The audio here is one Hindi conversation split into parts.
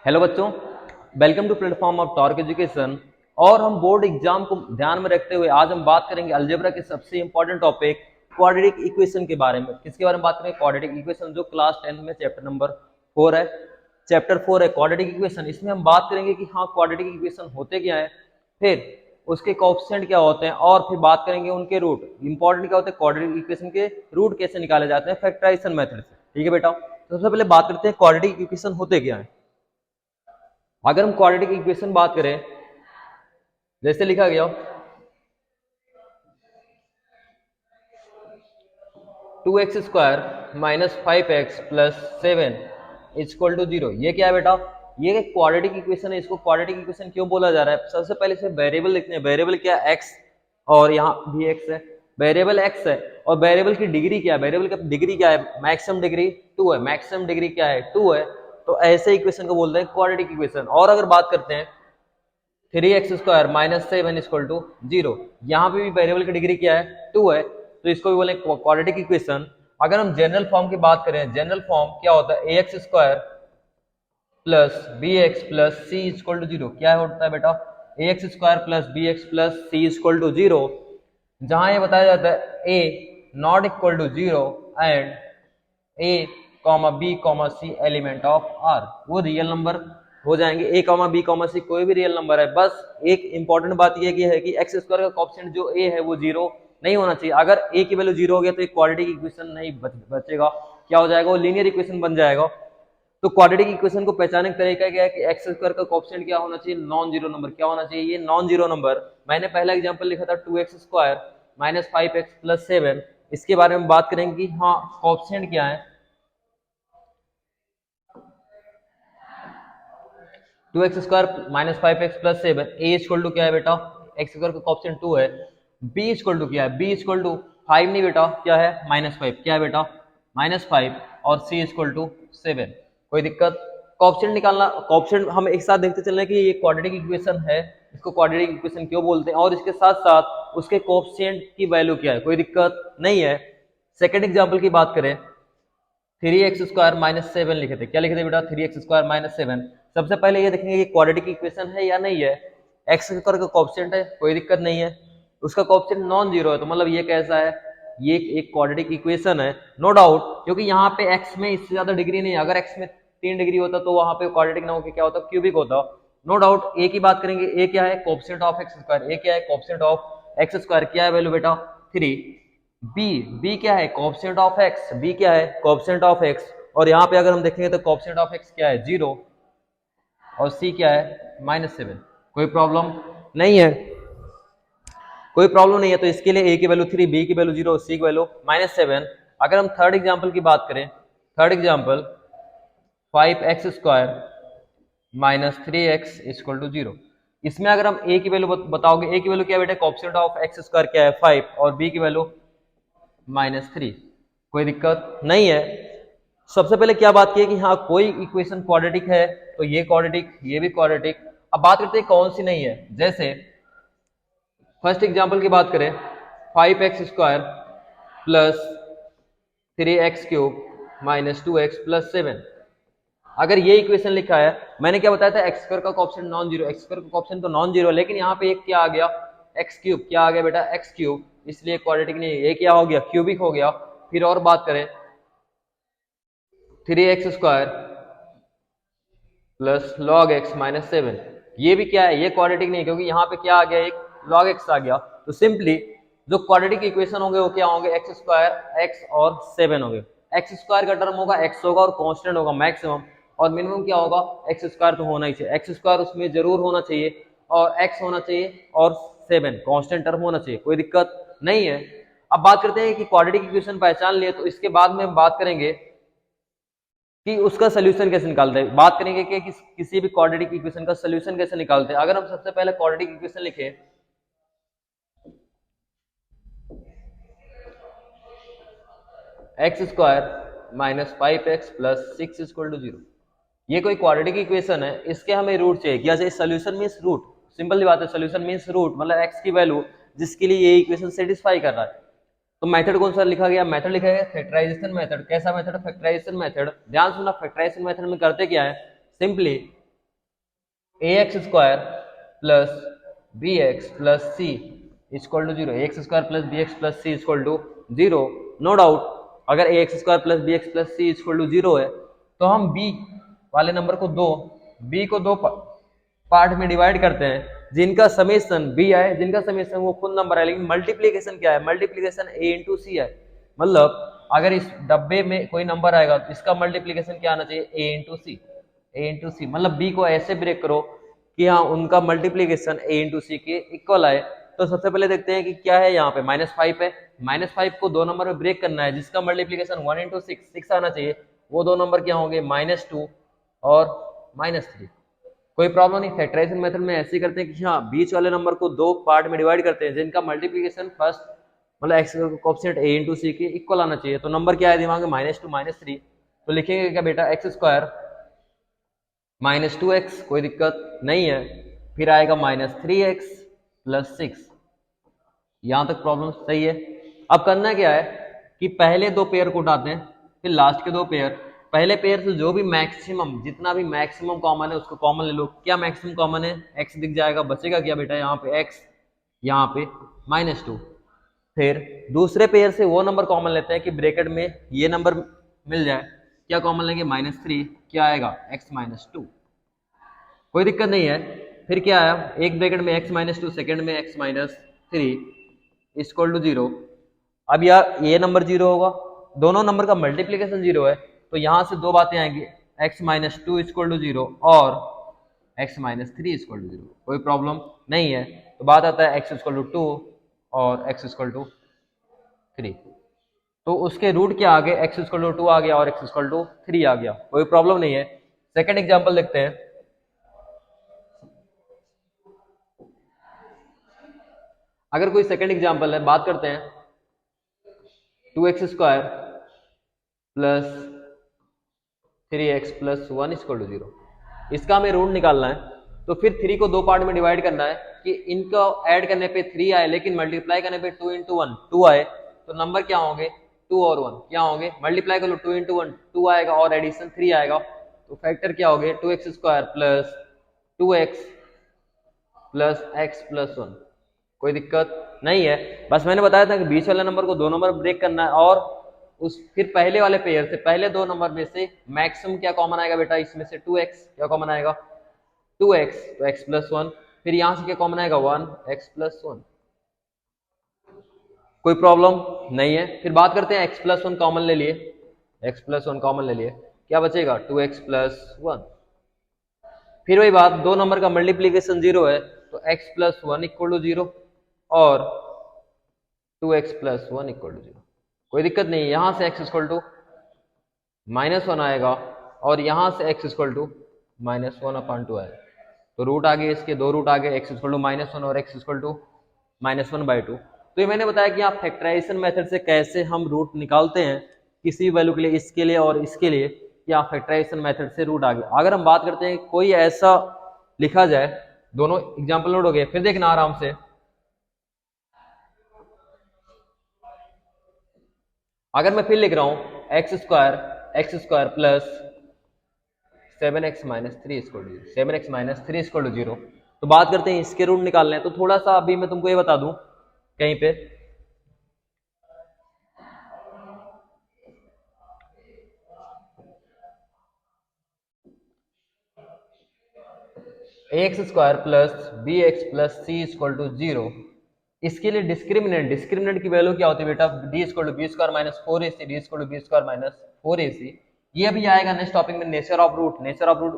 हेलो बच्चों, welcome to platform of torque education. और हम बोर्ड एग्जाम को ध्यान में रखते हुए आज हम बात करेंगे अलजेब्रा के सबसे इंपॉर्टेंट टॉपिक क्वाड्रेटिक इक्वेशन के बारे में। किसके बारे में बात करेंगे? क्वाड्रेटिक इक्वेशन, जो क्लास 10 में चैप्टर नंबर 4 है। चैप्टर 4 है क्वाड्रेटिक इक्वेशन। इसमें हम बात करेंगे कि हाँ क्वाड्रेटिक इक्वेशन होते क्या है, फिर उसके कोएफिशिएंट क्या होते हैं, और फिर बात करेंगे उनके रूट। इंपॉर्टेंट क्या होते हैं, क्वाड्रेटिक इक्वेशन के रूट कैसे निकाले जाते हैं फैक्टराइजेशन मेथड से। ठीक है बेटा, तो सबसे पहले बात करते हैं क्वाड्रेटिक इक्वेशन होते क्या है। अगर हम क्वाड्रेटिक इक्वेशन बात करें, जैसे लिखा गया 2x square minus 5x plus 7 equal to 0। ये क्या है बेटा? ये क्वाड्रेटिक इक्वेशन है। इसको क्वाड्रेटिक इक्वेशन क्यों बोला जा रहा है? सबसे पहले इसे वेरिएबल लिखते हैं। वेरिएबल क्या है? x, और यहाँ भी x है। वेरिएबल x है और वेरिएबल की डिग्री क्या है? वेरिएबल का डिग्री क्या है? मैक्सिमम डिग्री 2 है। मैक्सिमम डिग्री क्या है? 2 है। तो ऐसे इक्वेशन को बोलते हैं क्वाड्रेटिक इक्वेशन। और अगर बात करते हैं 3x square minus 7 equal to 0, यहाँ पे भी वेरिएबल की डिग्री क्या है? 2 है, तो इसको भी बोले क्वाड्रेटिक इक्वेशन। अगर हम जनरल फॉर्म की बात करें, जनरल फॉर्म क्या होता है? ax square plus bx plus c equal to 0। क्या होता है बेटा? ax square plus bx plus c equal to 0, जहां ये बताया जाता है a not equal to 0 and a comma b comma c element of r। वो रियल नंबर हो जाएंगे। a comma b comma c कोई भी रियल नंबर है। बस एक इंपॉर्टेंट बात यह है कि एक्स स्क्वायर का कोएफिशिएंट जो a है वो 0 नहीं होना चाहिए। अगर a की वैल्यू 0 हो गया तो एक क्वाड्रेटिक इक्वेशन नहीं बचेगा। क्या हो जाएगा? वो लीनियर इक्वेशन बन जाएगा। तो क्वाड्रेटिक इक्वेशन को पहचानने का तरीका क्या है कि एक्स स्क्वायर का कोएफिशिएंट क्या होना चाहिए? Non zero number. क्या होना चाहिए? ये नॉन जीरो नंबर। मैंने पहला एग्जांपल लिखा था 2x square minus 5x plus 7। इसके बारे में बात करेंगे कि हाँ कोएफिशिएंट क्या है। 2x square minus 5x plus 7, a equal to क्या है बेटा? एक्स स्क्वायर का कोएफिशिएंट 2 है। बी इक्वल टू क्या है? बी इक्वल टू 5 नहीं बेटा, क्या है? -5। क्या है बेटा? -5। और सी इक्वल टू 7। कोई दिक्कत? कोएफिशिएंट निकालना, कोएफिशिएंट हम एक साथ देखते चल रहे हैं कि ये क्वाड्रेटिक इक्वेशन है, इसको क्वाड्रेटिक इक्वेशन क्यों बोलते हैं, और इसके साथ साथ उसके कोएफिशिएंट की वैल्यू क्या है। कोई दिक्कत नहीं है। सेकंड एग्जांपल की बात करें, 3x स्क्वायर माइनस 7 लिखे थे। क्या लिखे थे बेटा? 3x square minus 7। सबसे पहले ये देखेंगे कि क्वाड्रेटिक इक्वेशन है या नहीं है। एक्स स्क्वायर का कोएफिशिएंट है, कोई दिक्कत नहीं है। उसका कोएफिशिएंट नॉन जीरो है, तो मतलब ये कैसा है? ये एक क्वाड्रेटिक इक्वेशन है, नो डाउट, क्योंकि यहाँ पे x में इससे ज्यादा डिग्री नहीं है। अगर x में 3 डिग्री होता तो वहां पे क्वाड्रेटिक ना होकर क्या होता? क्यूबिक होता। No doubt. ए की बात करेंगे, ए क्या है? Coefficient of x square. A क्या है? Coefficient of x square. क्या है वैल्यू बेटा? 3। बी क्या है? Coefficient of x. बी क्या है? Coefficient of x. और यहाँ पे अगर हम देखेंगे तो कोएफिशिएंट ऑफ एक्स क्या है? 0। और सी क्या है? -7। कोई प्रॉब्लम नहीं है, कोई प्रॉब्लम नहीं है। तो इसके लिए ए की वैल्यू 3, बी की वैल्यू 0, सी की वैल्यू -7। अगर हम थर्ड एग्जांपल की बात करें, third example 5x square minus 3x equal to 0। इसमें अगर हम a की वैल्यू बताओगे, a की वैल्यू क्या है बेटा? कोएफिशिएंट ऑफ x स्क्वायर क्या है? 5, और b की वैल्यू -3। कोई दिक्कत नहीं है। सबसे पहले क्या बात की है कि हाँ कोई इक्वेशन क्वाड्रेटिक है तो ये क्वाड्रेटिक, ये भी क्वाड्रेटिक। अब बात करते हैं कौन सी नहीं है। जैसे फर्स्ट एग्जांपल की बात करें, 5x square plus 3x cube minus 2x plus 7। अगर ये इक्वेशन लिखा है, मैंने क्या बताया था? एक्स स्क्वायर का coefficient non zero. X square का कोएफिशिएंट तो नॉन जीरो, लेकिन यहाँ पे एक क्या आ गया? X cube. क्या आ गया बेटा? X cube. इसलिए क्वाड्रेटिक नहीं है। ये क्या हो गया? क्यूबिक हो गया। फिर और बात करें, 3x square plus log x minus 7। ये भी क्या है? ये क्वाड्रेटिक नहीं, क्योंकि यहाँ पे क्या आ गया? एक log x आ गया। तो सिंपली जो क्वाड्रेटिक इक्वेशन होंगे वो क्या होंगे? एक्स स्क्वायर, एक्स और 7 होंगे। एक्स स्क्वायर का टर्म होगा एक्स होगा और कांस्टेंट होगा मैक्सिमम, और मिनिमम क्या होगा? एक्स स्क्वायर तो होना ही चाहिए। एक्स स्क्वायर उसमें जरूर होना चाहिए, और एक्स होना चाहिए, और 7 कांस्टेंट टर्म होना चाहिए। कोई दिक्कत नहीं है। अब बात करते हैं कि क्वाड्रेटिक इक्वेशन पहचान लिए, तो इसके बाद में हम बात करेंगे कि उसका सोल्यूशन कैसे निकालते हैं। बात करेंगे कि किसी भी क्वाड्रेटिक इक्वेशन का सोल्यूशन कैसे निकालते हैं। अगर हम सबसे पहले क्वाड्रेटिक इक्वेशन लिखें, x square minus 5x plus 6 equal to 0। ये कोई क्वाड्रेटिक इक्वेशन है, इसके हमें रूट चाहिए। क्या चाहिए? Solution means root. सिंपल सी बात है, सोल्यूशन मींस रूट, मतलब x की वैल्यू जिसके लिए ये इक्वेशन सेटिस्फाई कर रहा है। तो मेथड कौन सा लिखा गया? मेथड लिखा गया फैक्टराइजेशन मेथड। कैसा मेथड? Factorisation method. ध्यान सुनना, फैक्टराइजेशन मेथड में करते क्या है? Simply a x square plus b x plus c equal to zero, a x square plus b x plus c equal to zero. No doubt अगर a x square plus b x plus c equal to zero है तो हम बी वाले नंबर को दो पार्ट में डिवाइड करते हैं जिनका समेशन बी आए, जिनका समेशन वो फुल नंबर है, लेकिन मल्टीप्लीकेशन क्या है, मल्टीप्लीकेशन ए इंटू सी है। मतलब अगर इस डब्बे में कोई नंबर आएगा तो इसका मल्टीप्लीकेशन क्या आना चाहिए, ए इंटू सी, ए इंटू सी। मतलब बी को ऐसे ब्रेक करो कि हाँ उनका मल्टीप्लीकेशन ए इंटू सी के इक्वल आए। तो सबसे पहले देखते हैं कि क्या है, यहाँ पे -5 है, -5 को दो नंबर में ब्रेक करना है जिसका मल्टीप्लीकेशन 1 इंटू 6 आना चाहिए। वो दो नंबर क्या होंगे, -2 और -3। कोई प्रॉब्लम नहीं, फैक्टराइजेशन मेथड में ऐसे ही करते हैं कि हाँ बीच वाले नंबर को दो पार्ट में डिवाइड करते हैं जिनका मल्टीप्लीकेशन फर्स्ट मतलब एक्स कोएफिशिएंट ए इंटू सी के इक्वल आना चाहिए। तो नंबर क्या है दिमाग में, -2 -3। तो लिखेंगे क्या बेटा, एक्स स्क्वायर -2x, कोई दिक्कत नहीं है। फिर आएगा -3x प्लस 6। यहां तक प्रॉब्लम सही है। अब करना क्या है कि पहले दो पेयर को उठाते हैं, फिर लास्ट के दो पेयर। पहले पेयर से जो भी मैक्सिमम, जितना भी मैक्सिमम कॉमन है उसको कॉमन ले लो। क्या मैक्सिमम कॉमन है, x दिख जाएगा, बचेगा क्या बेटा, यहाँ पे x, यहाँ पे -2। फिर दूसरे पेयर से वो नंबर कॉमन लेते हैं कि ब्रैकेट में ये नंबर मिल जाए। क्या कॉमन लेंगे, -3, क्या आएगा x -2, कोई दिक्कत नहीं है। फिर क्या आया, एक ब्रैकेट में x -2, सेकंड में x -3 इक्वल टू 0। अब यार ये नंबर 0 होगा, दोनों नंबर का मल्टीप्लीकेशन 0 है, तो यहां से दो बातें आएंगी, x -2 इक्वल टू 0 और x -3 इक्वल टू 0। कोई प्रॉब्लम नहीं है। तो बात आता है x इक्वल टू 2 और x इक्वल टू 3। तो उसके रूट क्या आ गए, x इक्वल टू 2 आ गया और x इक्वल टू 3 आ गया, कोई प्रॉब्लम नहीं है। सेकेंड एग्जाम्पल देखते हैं। अगर कोई सेकंड एग्जांपल है, बात करते हैं 2x square plus 3x plus 1 equal to 0। इसका हमें रूट निकालना है। तो फिर 3 को दो पार्ट में डिवाइड करना है कि इनको ऐड करने पे 3 आए लेकिन मल्टीप्लाई करने पे 2 इंटू 1 2 आए। तो नंबर क्या होंगे, 2 और 1 क्या होंगे, मल्टीप्लाई कर लो 2 इंटू 1 2 आएगा और एडिशन 3 आएगा। तो फैक्टर क्या हो गए, 2x square plus 2x plus x plus 1। कोई दिक्कत नहीं है। बस मैंने बताया था कि बीच वाले नंबर को दो नंबर ब्रेक करना है और उस फिर पहले वाले पेयर से पहले दो नंबर में से मैक्सिमम क्या कॉमन आएगा बेटा, इसमें से 2x क्या कॉमन आएगा, 2x, तो x प्लस 1। फिर यहां से क्या कॉमन आएगा, 1 x प्लस 1। कोई प्रॉब्लम नहीं है। फिर बात करते हैं x प्लस 1 कॉमन ले लिए, x प्लस 1 कॉमन ले लिए, क्या बचेगा 2x प्लस 1। फिर वही बात, दो नंबर का मल्टीप्लीकेशन 0 है तो x प्लस 1 इक्वल टू 0 और 2x प्लस 1 इक्वल टू 0। कोई दिक्कत नहीं है। यहां से x इक्वल टू -1 आएगा और यहां से x इक्वल टू -1/2 आएगा। तो रूट आगे इसके दो रूट आगे, x इक्वल टू -1 और x इक्वल टू -1/2। तो ये मैंने बताया कि आप फैक्टराइजेशन मेथड से कैसे हम रूट निकालते हैं किसी वैल्यू के लिए, इसके लिए और इसके लिए, कि आप फैक्टराइजेशन मेथड से रूट आगे। अगर हम बात करते हैं कोई ऐसा लिखा जाए, दोनों एग्जाम्पल नोट हो गए, फिर देखना आराम से। अगर मैं फिर लिख रहा हूं x square plus 7x - 3 equal to 0, 7x - 3 equal to 0। तो बात करते हैं इसके रूट निकालने हैं। तो थोड़ा सा अभी मैं तुमको ये बता दूं कहीं पे, x square plus b x plus c equal to 0। इसके लिए डिस्क्रिमिनेंट की वैल्यू क्या होती है बेटा, D equal to b square minus 4ac, D equal to b square minus 4ac। ये भी आएगा नेक्स्ट टॉपिक में, नेचर ऑफ रूट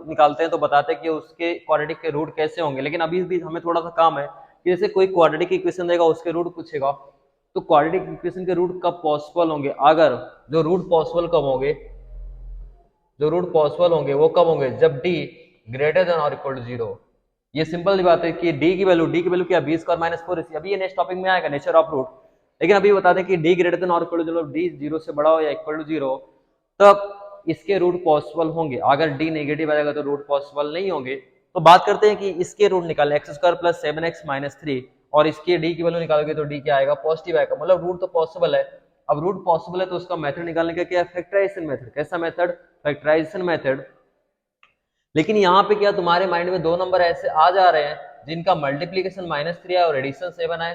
निकालते हैं तो बताते हैं कि उसके क्वाड्रेटिक के रूट कैसे होंगे। लेकिन अभी भी हमें थोड़ा सा काम है कि जैसे कोई क्वाड्रेटिक इक्वेशन देगा उसके रूट पूछेगा, तो क्वाड्रेटिक इक्वेशन के रूट कब पॉसिबल होंगे, अगर जो रूट पॉसिबल कब होंगे, जो रूट पॉसिबल होंगे वो कब होंगे, जब डी ग्रेटर देन और इक्वल टू 0। ये सिंपल सी बात है कि डी की वैल्यू क्या, बी स्क्वायर माइनस 4ac। अभी ये नेक्स्ट टॉपिक में आएगा नेचर ऑफ रूट। लेकिन अभी बता दें कि डी ग्रेटर देन और इक्वल टू 0, डी 0 से बड़ा हो या इक्वल टू 0, तब इसके रूट पॉसिबल होंगे। अगर डी नेगेटिव आएगा तो रूट पॉसिबल नहीं होंगे। तो बात करते हैं कि इसके रूट निकालने, एक्स स्क्वायर प्लस 7x - 3 और इसके डी की वैल्यू निकालोगे तो डी क्या आएगा, पॉजिटिव आएगा। मतलब रूट तो पॉसिबल है। अब रूट पॉसिबल है तो उसका मेथड निकालने का क्या है, फैक्टराइजेशन मेथड। कैसा मेथड, फैक्टराइजेशन मेथड। लेकिन यहाँ पे क्या तुम्हारे माइंड में दो नंबर ऐसे आ जा रहे हैं जिनका मल्टीप्लीकेशन -3 है और एडिशन 7 है।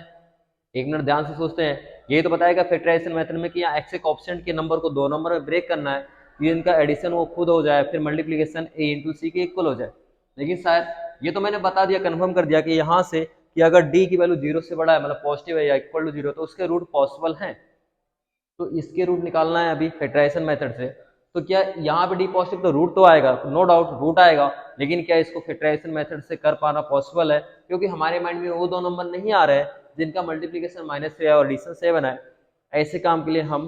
एक मिनट ध्यान से सोचते हैं, ये तो बताएगा फैक्टराइजेशन मेथड में कि यहाँ एक्स एक ऑप्शन के नंबर को दो नंबर में ब्रेक करना है, ये इनका एडिशन वो खुद हो जाए, फिर मल्टीप्लीकेशन a इंटू सी के इक्वल हो जाए। लेकिन शायद ये तो मैंने बता दिया, कंफर्म कर दिया कि यहाँ से कि अगर d की वैल्यू 0 से बड़ा है, मतलब पॉजिटिव है या इक्वल टू 0, तो उसके रूट पॉसिबल हैं। तो इसके रूट निकालना है अभी फैक्टराइजेशन मेथड से। तो क्या यहाँ पे डी पॉजिटिव तो रूट तो आएगा, नो डाउट रूट आएगा, लेकिन क्या इसको फैक्टराइजेशन मेथड से कर पाना पॉसिबल है? क्योंकि हमारे माइंड में वो दो नंबर नहीं आ रहे हैं जिनका मल्टीप्लीकेशन -3 और एडिशन 7 है। ऐसे काम के लिए हम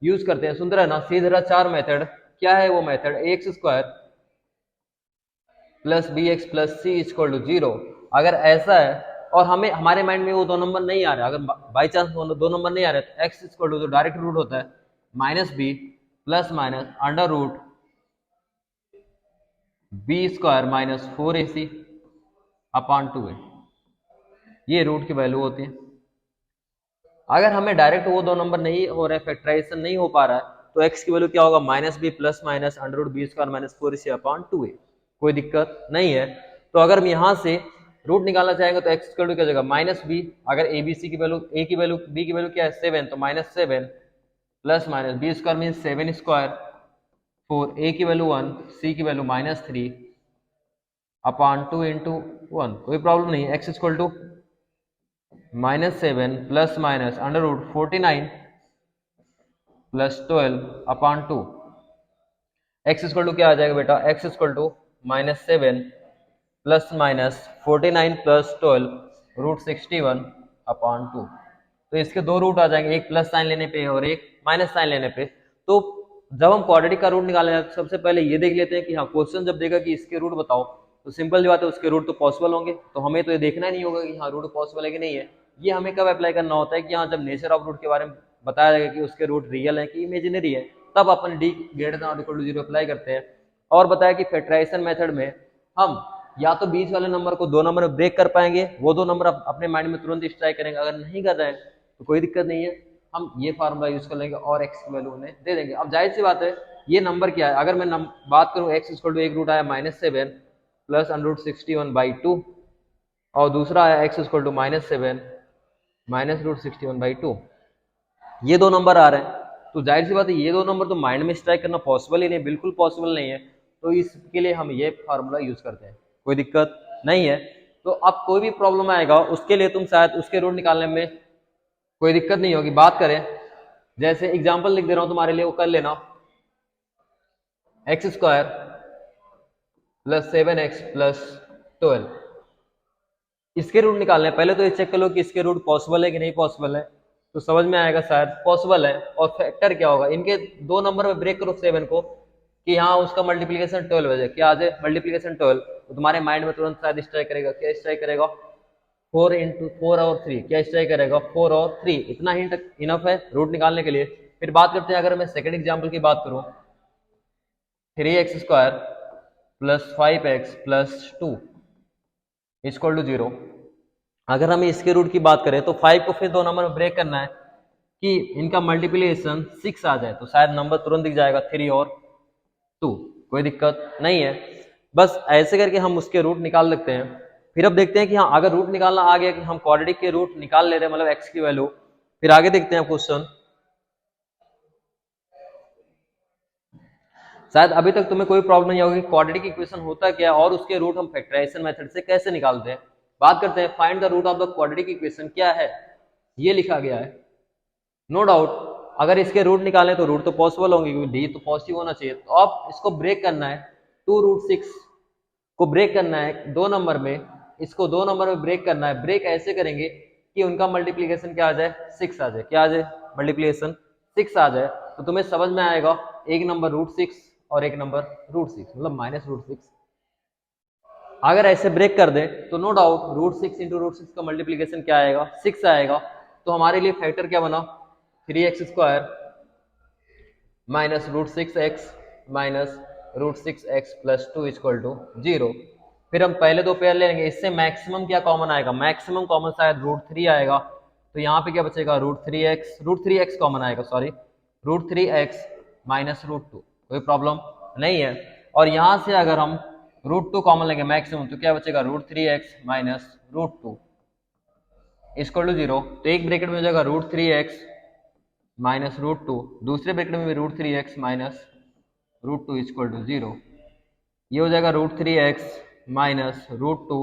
यूज करते हैं, सुंदर है ना, सीधा 4 मेथड। क्या है वो method? ax² plus b x plus c equal to 0। अगर ऐसा है और हमें हमारे माइंड में वो दो नंबर नहीं आ रहा, अगर बाई चांस दो नंबर नहीं आ रहे, तो एक्स इक्वल टू जो डायरेक्ट रूट होता है -b plus minus under root b² -4ac upon 2a, ये रूट की वैल्यू होती है। अगर हमें डायरेक्ट वो दो नंबर नहीं हो रहे, फैक्टराइजेशन नहीं हो पा रहा है, तो x की वैल्यू क्या होगा? -b plus minus under root b² -4ac upon 2a। कोई दिक्कत नहीं है। तो अगर हम यहाँ से रूट निकालना चाहेंगे तो x इक्वल टू क्या हो जाएगा? -b, अगर abc की वैल्यू, a की वैल्यू, b की वैल्यू क्या है? 7, तो -7 plus minus b² mean 7², 4, a की वैल्यू 1, c की वैल्यू -3 अपॉन 2 इंटू 1। कोई प्रॉब्लम नहीं है। x equal to -7 plus minus under root 49 plus 12 upon 2। x equal to क्या आ जाएगा बेटा? x equal to -7 plus minus 49 plus 12 root 61 upon 2। तो इसके दो रूट आ जाएंगे, एक प्लस साइन लेने पे और एक माइनस साइन लेने पे। तो जब हम क्वाड्रेटिक का रूट निकालना है, सबसे पहले ये देख लेते हैं कि हाँ, क्वेश्चन जब देगा कि इसके रूट बताओ, तो सिंपल जो बात है उसके रूट तो पॉसिबल होंगे। तो हमें तो ये देखना नहीं होगा कि हाँ रूट पॉसिबल है कि नहीं है। ये हमें कब अप्लाई करना होता है कि हाँ, जब नेचर ऑफ रूट के बारे में बताया जाएगा कि उसके रूट रियल है कि इमेजिनरी है, तब अपन डी ग्रेटर देन और इक्वल टू 0 अप्लाई करते हैं। और बताया कि फैक्टराइजेशन मेथड में हम या तो बीच वाले नंबर को दो नंबर में ब्रेक कर पाएंगे, वो दो नंबर अपने माइंड में तुरंत स्ट्राइक करेंगे। अगर नहीं कर रहे हैं तो कोई दिक्कत नहीं है, हम ये फार्मूला यूज कर लेंगे और x की वैल्यू उन्हें दे देंगे। अब जाहिर सी बात है, ये नंबर क्या है? अगर मैं बात करूं x इक्वल टू एक रूट आया -7 प्लस अंडर रूट 61/2 और दूसरा आया x equal to -7 minus root 61/2, ये दो नंबर आ रहे हैं। तो जाहिर सी बात है ये दो नंबर तो माइंड में स्ट्राइक करना पॉसिबल ही नहीं, बिल्कुल पॉसिबल नहीं है। तो इसके लिए हम ये फार्मूला यूज करते हैं, कोई दिक्कत नहीं है। तो अब कोई भी प्रॉब्लम आएगा उसके लिए तुम शायद उसके रूट निकालने में कोई दिक्कत नहीं होगी। बात करें, जैसे एग्जांपल लिख दे रहा हूं तुम्हारे लिए, वो कर लेना। x² प्लस 7x प्लस 12, इसके रूट निकालने हैं। पहले तो ये चेक कर लो कि इसके रूट पॉसिबल है कि नहीं पॉसिबल है, तो समझ में आएगा शायद पॉसिबल है। और फैक्टर क्या होगा? इनके दो नंबर में ब्रेक करो 7 को कि हाँ उसका मल्टीप्लीकेशन 12 हो जाए। क्या आ जाए? मल्टीप्लीकेशन 12। तो तुम्हारे माइंड में तुरंत शायद स्ट्राइक करेगा, क्या स्ट्राइक करेगा? 4 इंटू 4 और 3, क्या स्ट्राइक करेगा? 4 और 3। इतना हिंट इनफ है रूट निकालने के लिए। फिर बात करते हैं, अगर मैं सेकंड एग्जांपल की बात करूं, 3x² plus 5x plus 2 equal to 0। अगर हम इसके रूट की बात करें तो 5 को फिर दो नंबर में ब्रेक करना है कि इनका मल्टीप्लीकेशन 6 आ जाए, तो शायद नंबर तुरंत दिख जाएगा 3 और 2। कोई दिक्कत नहीं है। बस ऐसे करके हम उसके रूट निकाल सकते हैं। फिर अब देखते हैं कि हाँ, अगर रूट निकालना आ गया कि हम क्वाड्रेटिक के रूट निकाल ले रहे हैं, मतलब x की वैल्यू, फिर आगे देखते हैं क्वेश्चन। शायद अभी तक तुम्हें कोई प्रॉब्लम नहीं होगी क्वाड्रेटिक इक्वेशन होता क्या है और उसके रूट हम फैक्टराइजेशन मेथड से कैसे निकालते हैं। बात करते हैं, find the root of the quadratic equation. क्या है? ये लिखा गया है। नो डाउट अगर इसके रूट निकालें तो रूट तो पॉसिबल होंगे क्योंकि डी तो पॉजिटिव होना चाहिए। तो अब इसको ब्रेक करना है, 2√6 को ब्रेक करना है दो नंबर में, इसको दो नंबर में ब्रेक करना है। ब्रेक ऐसे करेंगे कि उनका मल्टीप्लीकेशन क्या आ जाए? 6 आ जाए। क्या आ जाए? मल्टीप्लीकेशन 6 आ जाए। तो तुम्हें समझ में आएगा एक नंबर √6 और एक नंबर √6, मतलब -√6। अगर ऐसे ब्रेक कर दें तो नो डाउट √6 इंटू √6 का मल्टीप्लीकेशन क्या आएगा? 6 आएगा। तो हमारे लिए फैक्टर क्या बना? 3x² minus √6x minus √6x plus 2 equal to 0। फिर हम पहले दो पेयर ले लेंगे, इससे मैक्सिमम क्या कॉमन आएगा? मैक्सिमम कॉमन शायद √3 आएगा। तो यहाँ पे क्या बचेगा? √3x कॉमन आएगा, सॉरी √3x माइनस √2। कोई प्रॉब्लम नहीं है। और यहाँ से अगर हम √2 कॉमन लेंगे मैक्सिमम, तो क्या बचेगा √3x माइनस √2 इक्वल टू 0। तो एक ब्रैकेट में हो जाएगा √3x माइनस √2, दूसरे ब्रैकेट में भी √3x माइनस √2 इक्वल टू 0। ये हो जाएगा √3x minus √2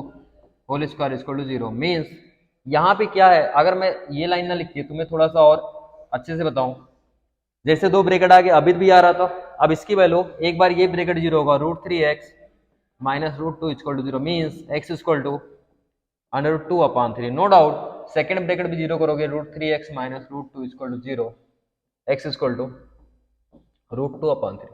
whole square equal to 0। Means यहाँ पे क्या है, अगर मैं ये लाइन ना लिखी तुम्हें थोड़ा सा और अच्छे से बताऊं, जैसे दो ब्रैकेट आगे अभी भी आ रहा था, अब इसकी वैल्यू एक बार ये ब्रैकेट 0 होगा √3x minus √2 equal to 0 means x equal to √2/3। No doubt second bracket भी 0 करोगे √3x minus √2 equal to 0, x equal to √2/3।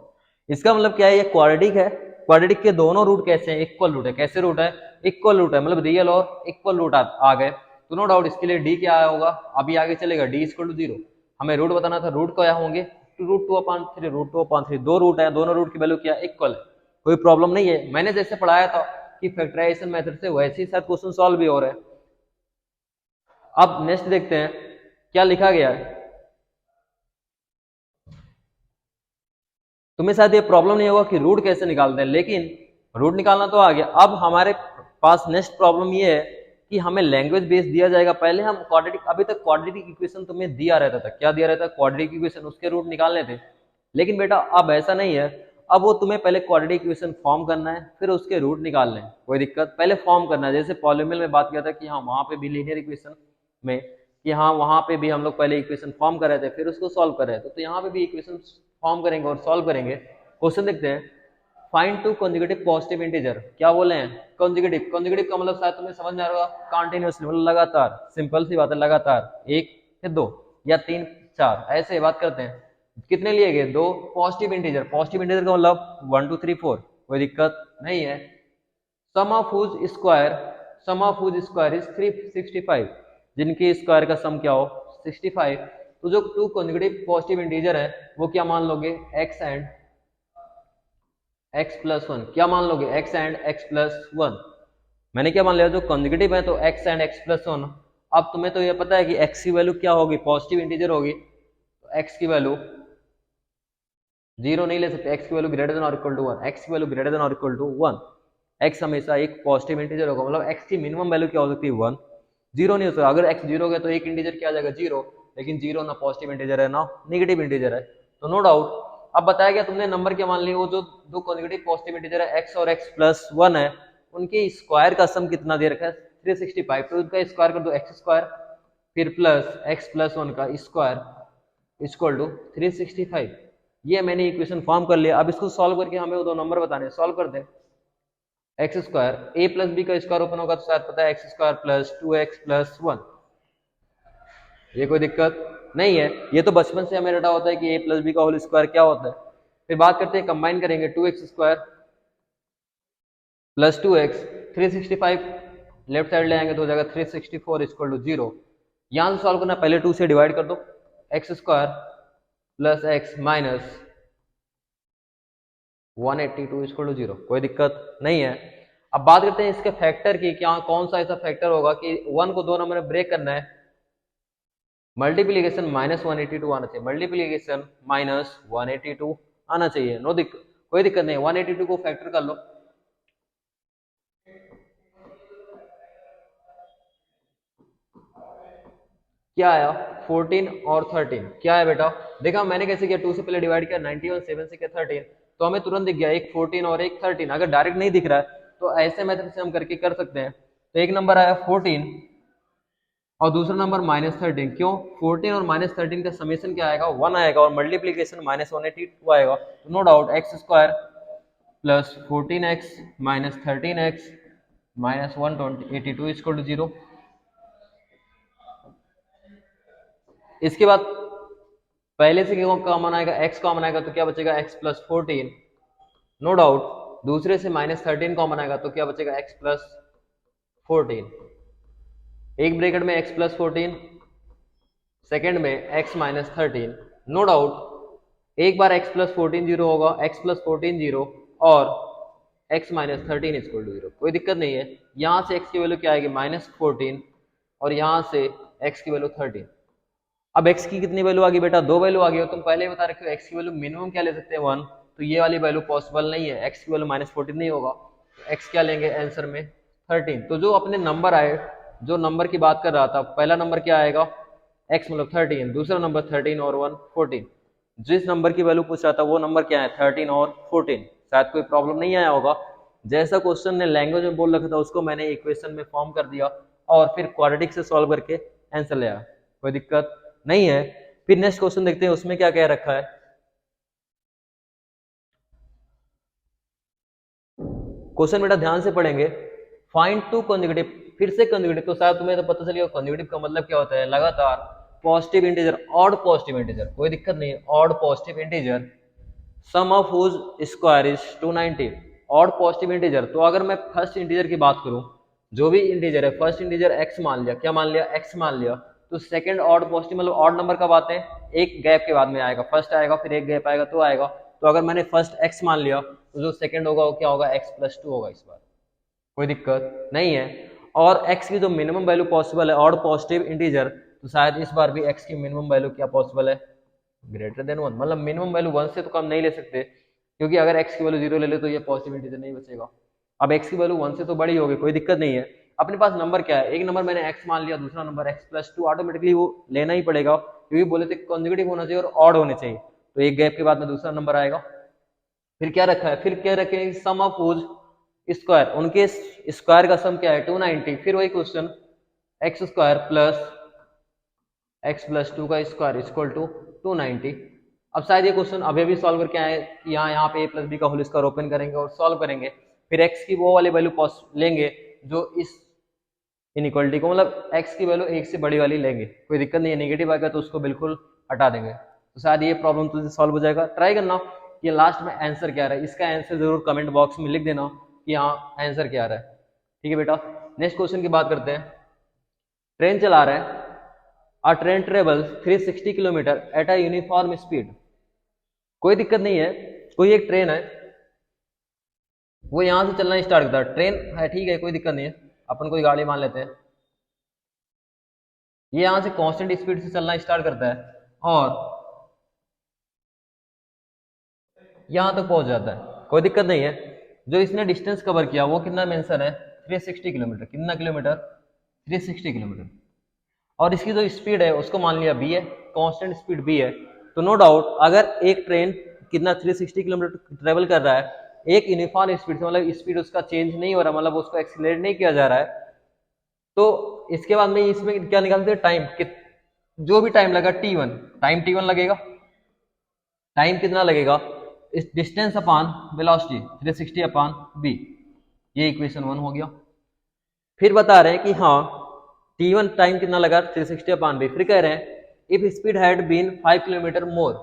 इसका मतलब क्या है, ये क्वाड्रेटिक है। क्वाड्रेटिक के दोनों रूट कैसे हैं, इक्वल रूट है। कैसे रूट है, इक्वल रूट है, मतलब रियल और इक्वल रूट आ गए। तो नो डाउट इसके लिए डी क्या आया होगा, अभी आगे चलेगा डी इक्वल टू 0। हमें रूट बताना था, रूट क्या होंगे √2/3, √2/3 दो रूट है, दोनों रूट की वैल्यू क्या इक्वल है, कोई प्रॉब्लम नहीं है। मैंने जैसे पढ़ाया था कि फैक्टराइजेशन मेथड से वैसे ही शायद क्वेश्चन सॉल्व भी हो रहे हैं। अब नेक्स्ट देखते हैं क्या लिखा गया है। तुम्हें शायद ये प्रॉब्लम नहीं होगा कि रूट कैसे निकालते हैं, लेकिन रूट निकालना तो आ गया। अब हमारे पास नेक्स्ट प्रॉब्लम ये है कि हमें लैंग्वेज बेस दिया जाएगा। पहले हम क्वाड्रेटिक, अभी तक क्वाड्रेटिक इक्वेशन तुम्हें दिया रहता था, क्या दिया रहता है, क्वाड्रेटिक इक्वेशन, उसके रूट निकालने थे। लेकिन बेटा अब ऐसा नहीं है, अब वो तुम्हें पहले क्वाड्रेटिक इक्वेशन फॉर्म करना है, फिर उसके रूट निकालने हैं। कोई दिक्कत, पहले फॉर्म करना है। जैसे पॉलिनोमियल में बात किया था कि हाँ वहां पे भी लीनियर इक्वेशन में कि हाँ वहां पे भी हम लोग पहले इक्वेशन फॉर्म कर रहे थे, फिर उसको सॉल्व कर रहे थे। तो यहाँ पे भी इक्वेशन फॉर्म करेंगे और सॉल्व करेंगे। क्वेश्चन देखते हैं, find two consecutive positive integer. क्या बोले हैं, कंजुगेटिव। कंजुगेटिव का मतलब शायद तुम्हें समझ में आ रहा होगा, कंटीन्यूअसली, मतलब लगातार। सिंपल सी बात है, लगातार, एक या दो या तीन चार, ऐसे बात करते हैं। कितने लिए गए, दो पॉजिटिव इंटीजर। पॉजिटिव इंटीजर का मतलब 1 2 3 4, कोई दिक्कत नहीं है। Sum of whose square, sum of whose square is 365, जिनकी स्क्वायर का सम क्या हो 65। तो जो टू कंजुगेटिव पॉजिटिव इंटीजर है वो क्या मान लोगे, x एंड x प्लस 1। क्या मान लोगे, x एंड x प्लस 1। मैंने क्या मान लिया, जो कंजुगेटिव है तो x एंड x प्लस 1। अब तुम्हें तो ये पता है कि x की वैल्यू क्या होगी, पॉजिटिव इंटीजर होगी, तो x की वैल्यू 0 नहीं ले सकते, x की वैल्यू ग्रेटर देन और इक्वल टू 1, x की वैल्यू ग्रेटर देन और इक्वल टू 1। x हमेशा एक पॉजिटिव इंटीजर होगा, मतलब x की मिनिमम वैल्यू क्या हो सकती है 1, 0 नहीं हो सकता। अगर x 0 गया तो एक इंटीजर क्या आ जाएगा 0, लेकिन 0 ना पॉजिटिव इंटीजर है ना नेगेटिव इंटीजर है, तो नो डाउट। अब बताया गया तुमने नंबर क्या मान ली, वो जो दो कंजुगेटिव पॉजिटिव इंटीजर है x और x प्लस 1 है, उनके स्क्वायर का सम कितना दे रखा है 365। तो उनका स्क्वायर कर दो x स्क्वायर फिर प्लस x प्लस 1 का स्क्वायर इक्वल टू 365। ये मैंने इक्वेशन फॉर्म कर लिया। अब इसको सॉल्व करके हमें वो दो नंबर बताने हैं, सॉल्व कर दे। एक्स स्क्वायर ए प्लस बी का स्क्वायर ओपन होगा तो शायद पता है x square plus 2x plus 1, ये कोई दिक्कत नहीं है। ये तो बचपन से हमें रटा होता है कि a प्लस बी का होल स्क्वायर क्या होता है। फिर बात करते हैं, कंबाइन करेंगे 2x square plus 2x 365, left side ले आएंगे तो हो जाएगा 364 इक्वल टू 0। यहां से सॉल्व करना, पहले 2 से डिवाइड कर दो, x square plus x minus 182 equal to 0, कोई दिक्कत नहीं है। अब बात करते हैं इसके फैक्टर की, क्या कौन सा ऐसा फैक्टर होगा कि 1 को 2 नंबर में ब्रेक करना है। मल्टीप्लीकेशन -182 आना चाहिए, मल्टीप्लीकेशन -182 आना चाहिए, नो दिक्कत, कोई दिक्कत नहीं। 182 को फैक्टर कर लो, क्या आया 14 और 13, क्या है बेटा, देखा मैंने कैसे किया, 2 से पहले डिवाइड किया 91, 7 से किया 13, तो हमें तुरंत दिख गया एक 14 और एक 13। अगर डायरेक्ट नहीं दिख रहा है तो ऐसे मेथड से हम करके कर सकते हैं। तो एक नंबर आया 14 और दूसरा नंबर -13, क्यों 14 और -13 का समेशन क्या आएगा 1 आएगा और मल्टीप्लीकेशन -182 आएगा। तो no doubt x square plus 14x minus 13x minus 182 equal to 0। इसके बाद पहले से कॉमन आएगा, x कॉमन आएगा तो क्या बचेगा x प्लस 14, नो डाउट। दूसरे से -13 कॉमन आएगा तो क्या बचेगा x प्लस 14। एक ब्रैकेट में x प्लस 14, सेकेंड में x माइनस 13, नो डाउट। एक बार x प्लस 14 जीरो होगा, x प्लस 14 जीरो और x माइनस 13 इक्वल टू 0, कोई दिक्कत नहीं है। यहां से x की वैल्यू क्या आएगी -14 और यहां से x की वैल्यू 13। अब x की कितनी वैल्यू आ गई बेटा, दो वैल्यू आ गई। तुम पहले ही बता रखे हो x की वैल्यू मिनिमम क्या ले सकते हैं 1, तो ये वाली वैल्यू पॉसिबल नहीं है, x की वैल्यू -14 नहीं होगा। एक्स क्या लेंगे आंसर में 13। तो जो अपने नंबर आए, जो नंबर की बात कर रहा था, पहला नंबर क्या आएगा एक्स मतलब 13, दूसरा नंबर 13 और 1 14। जिस नंबर की वैल्यू पूछ रहा था वो नंबर क्या है 13 और 14। शायद कोई प्रॉब्लम नहीं आया होगा। जैसा क्वेश्चन ने लैंग्वेज में बोल रखा था उसको मैंने इक्वेशन में फॉर्म कर दिया और फिर क्वाड्रेटिक से सॉल्व करके आंसर ले आया, कोई दिक्कत नहीं है। फिर नेक्स्ट क्वेश्चन देखते हैं उसमें क्या कह रखा है। क्वेश्चन बेटा ध्यान से पढ़ेंगे। फाइंड टू कॉन्जुगेटिव, फिर से कॉन्जुगेटिव, तो शायद तुम्हें तो पता चलिए कॉन्जुगेटिव का मतलब क्या होता है, लगातार positive integer, odd positive integer, कोई दिक्कत नहीं है, odd positive integer sum of whose square is 290। ऑड पॉजिटिव इंटीजर, तो अगर मैं फर्स्ट इंटीजर की बात करूं, जो भी इंटीजर है फर्स्ट इंटीजर एक्स मान लिया, क्या मान लिया एक्स मान लिया, तो सेकंड ऑड पॉजिटिव मतलब ऑड नंबर कब आते हैं, एक गैप के बाद में आएगा, फर्स्ट आएगा फिर एक गैप आएगा तो आएगा। तो अगर मैंने फर्स्ट एक्स मान लिया तो जो सेकंड होगा वो क्या होगा एक्स प्लस 2 होगा इस बार, कोई दिक्कत नहीं है। और x की जो मिनिमम वैल्यू पॉसिबल है ऑड पॉजिटिव इंटीजर, तो शायद इस बार भी x की मिनिमम वैल्यू क्या पॉसिबल है ग्रेटर देन 1, मतलब मिनिमम वैल्यू 1 से तो कम नहीं ले सकते, क्योंकि अगर x की वैल्यू 0 ले ले तो ये पॉजिटिव इंटीजर नहीं बचेगा। अब x की वैल्यू 1 से तो बड़ी होगी, कोई दिक्कत नहीं है। अपने पास नंबर क्या है, एक नंबर मैंने x मान लिया, दूसरा नंबर x प्लस 2, ऑटोमेटिकली वो लेना ही पड़ेगा क्योंकि बोले थे कॉन्जुगेटिव होना चाहिए और ऑड होने चाहिए, तो एक गैप के बाद में दूसरा नंबर आएगा। फिर क्या रखा है, फिर क्या रखे सम ऑफ हुज स्क्वायर, उनके स्क्वायर का सम क्या है 290। फिर वही question x square plus x plus 2 का स्क्वायर इक्वल टू 290। अब शायद ये क्वेश्चन अभी भी सॉल्व करके आए कि यहाँ पे a प्लस बी का होल स्क्वायर ओपन करेंगे और सॉल्व करेंगे, फिर x की वो वाली वैल्यू लेंगे जो इस इनइक्वालिटी को, मतलब x की वैल्यू एक से बड़ी वाली लेंगे, कोई दिक्कत नहीं है, नेगेटिव आएगा तो उसको बिल्कुल हटा देंगे। तो शायद ये प्रॉब्लम तुझे सॉल्व हो जाएगा, ट्राई करना। ये लास्ट में आंसर क्या रहा है, इसका आंसर जरूर कमेंट बॉक्स में लिख देना कि हाँ आंसर क्या रहा है, ठीक है बेटा। नेक्स्ट क्वेश्चन की बात करते हैं। ट्रेन चला रहे हैं, अ train travel 360 kilometre at a uniform speed, कोई दिक्कत नहीं है, कोई एक ट्रेन है वो यहां से चलना स्टार्ट करता है, ट्रेन है ठीक है कोई दिक्कत नहीं है, अपन कोई गाड़ी मान लेते हैं, ये यहां से कांस्टेंट स्पीड से चलना स्टार्ट करता है और यहां तक पहुंच जाता है, कोई दिक्कत नहीं है। जो इसने डिस्टेंस कवर किया वो कितना मेंशन है 360 किलोमीटर, कितना किलोमीटर 360 किलोमीटर, और इसकी जो स्पीड है उसको मान लिया b है, कांस्टेंट स्पीड b है। तो नो डाउट अगर एक ट्रेन कितना 360 किलोमीटर ट्रेवल कर रहा है एक यूनिफॉर्म स्पीड से, मतलब स्पीड उसका चेंज नहीं हो रहा, मतलब उसको एक्सीलरेट नहीं किया जा रहा है, तो इसके बाद में इसमें क्या निकालते हैं टाइम, जो भी टाइम लगा t1, टाइम t1 लगेगा, टाइम कितना लगेगा इस डिस्टेंस अपान वेलोसिटी 360 अपान b, ये इक्वेशन 1 हो गया। फिर बता रहे हैं कि हाँ t1 टाइम कितना लगा 360 अपान b, फिर कह रहे हैं if speed had been 5 kilometre more,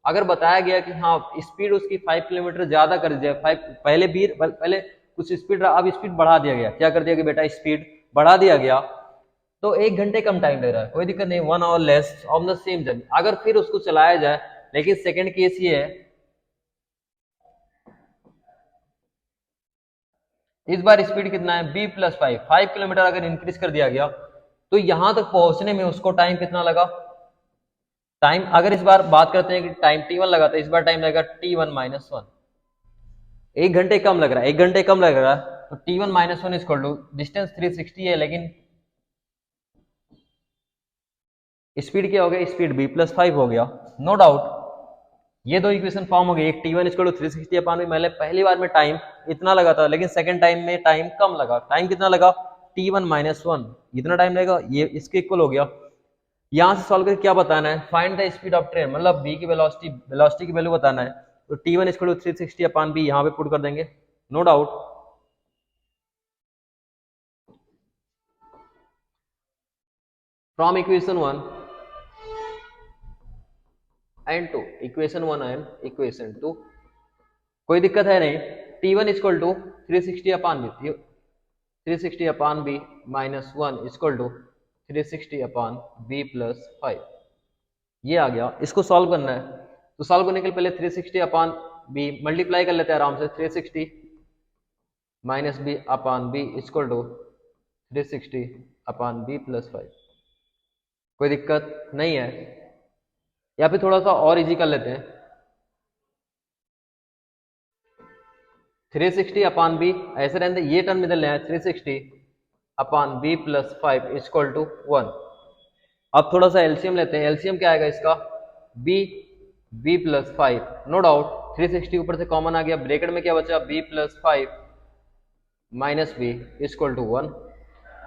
अगर बताया गया कि हाँ स्पीड उसकी 5 किलोमीटर ज्यादा कर दिया, 5 पहले कुछ स्पीड रहा, अब स्पीड बढ़ा दिया गया, क्या कर दिया गया बेटा स्पीड बढ़ा दिया गया, तो 1 घंटे कम टाइम लग रहा है, कोई दिक्कत नहीं, 1 our less of the same journey, अगर फिर उसको चलाया जाए, लेकिन सेकंड केस ये है इस बार स्पीड कितना है b प्लस 5 किलोमीटर अगर इंक्रीज कर दिया गया, तो यहां तक पहुंचने में उसको टाइम कितना लगा, टाइम अगर इस बार बात करते हैं कि टाइम t1 लगा था, इस बार टाइम लगेगा t1 माइनस 1, 1 घंटे कम लग रहा है, 1 घंटे कम लग रहा है, तो t1 minus 1 equal to distance 360 है लेकिन स्पीड क्या हो गया, स्पीड b प्लस 5 हो गया। नो डाउट ये दो इक्वेशन फॉर्म हो गई, एक t1 इक्वल टू 360 अपान में, मैंने पहली बार में टाइम इतना लगा था लेकिन सेकंड टाइम में टाइम कम लगा, टाइम कितना लगा t1 माइनस 1, इतना टाइम लगेगा, ये इसके इक्वल हो गया। यहां से सॉल्व करके क्या बताना है, find the speed of train, मतलब b की वेलोसिटी की वैल्यू बताना है, तो t1 equal to 360 upon b यहां पे पुट कर देंगे, no doubt. From equation 1 and 2, equation 1 and equation 2, कोई दिक्कत है नहीं, t1 equal to 360 upon b, 360 upon b minus 1 equal to 360 upon b plus 5, ये आ गया, इसको सॉल्व करना है, तो सॉल्व करने के लिए पहले 360 अपान बी मल्टीप्लाई कर लेते हैं आराम से, 360 minus b upon b equal to 360 upon b plus 5, कोई दिक्कत नहीं है। या फिर थोड़ा सा और इजी कर लेते हैं, 360 अपॉन बी, ऐसे रहने ये टर्म इधर ले आए 360 upon b plus 5 equal to 1। अब थोड़ा सा एलसीएम लेते हैं। एलसीएम क्या आएगा इसका, बी प्लस 5, नो डाउट 360 ऊपर से कॉमन आ गया, ब्रैकेट में क्या बचा b plus 5 minus b equal to 1।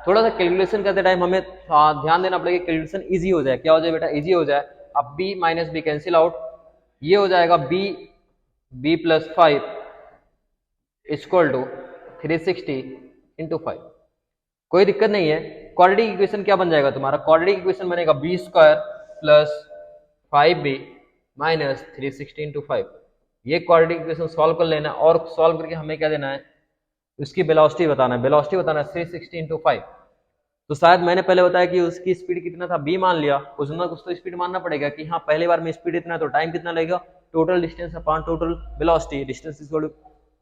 थोड़ा सा कैलकुलेशन करते टाइम हमें ध्यान देना पड़ेगा, कैलकुलेशन इजी हो जाए। क्या हो जाए बेटा, इजी हो जाए। अब b minus b cancel out, ये हो जाएगा b plus 5 equal to 360 into 5। कोई दिक्कत नहीं है। क्वाड्रेटिक इक्वेशन क्या बन जाएगा तुम्हारा, क्वाड्रेटिक इक्वेशन बनेगा b square plus 5b minus 360 into 5। ये क्वाड्रेटिक इक्वेशन सॉल्व कर लेना और सॉल्व करके हमें क्या देना है, उसकी वेलोसिटी बताना है। वेलोसिटी बताना है 360 इंटू 5। तो शायद मैंने पहले बताया कि उसकी स्पीड कितना था, b मान लिया, कुछ ना कुछ तो स्पीड मानना पड़ेगा कि हाँ पहली बार में स्पीड इतना है तो टाइम कितना लगेगा, total distance upon total velocity, distance equal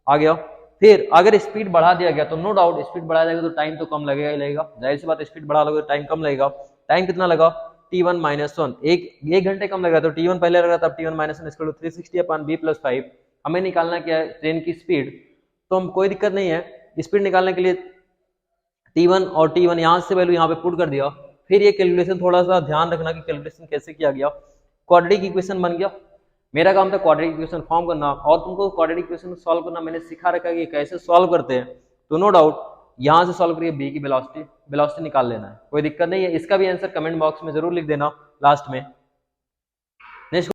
आ गया। फिर अगर स्पीड बढ़ा दिया गया तो नो डाउट स्पीड बढ़ा जाएगा तो टाइम तो कम लगेगा ही लगेगा, जाहिर सी बात, स्पीड बढ़ा लोगे तो टाइम कम लगेगा। टाइम कितना लगा t1 माइनस 1, एक घंटे कम लगा तो t1 पहले लगा तब t1 minus 1 equal to 360 upon b plus 5। हमें निकालना क्या है, ट्रेन की स्पीड, तो हम कोई दिक्कत नहीं है, स्पीड निकालने के लिए t1 और t1 यहाँ से वैल्यू यहाँ पे पुट कर दिया। फिर ये कैलकुलेशन थोड़ा सा ध्यान रखना कि कैलकुलेशन कैसे किया गया। क्वाड्रेटिक इक्वेशन बन गया, मेरा काम था क्वाड्रेटिक इक्वेशन फॉर्म करना और तुमको क्वाड्रेटिक इक्वेशन सॉल्व करना मैंने सिखा रखा है कि कैसे सॉल्व करते हैं। तो नो डाउट यहाँ से सॉल्व करके बी की वेलोसिटी निकाल लेना है, कोई दिक्कत नहीं है। इसका भी आंसर कमेंट बॉक्स में जरूर लिख देना लास्ट में।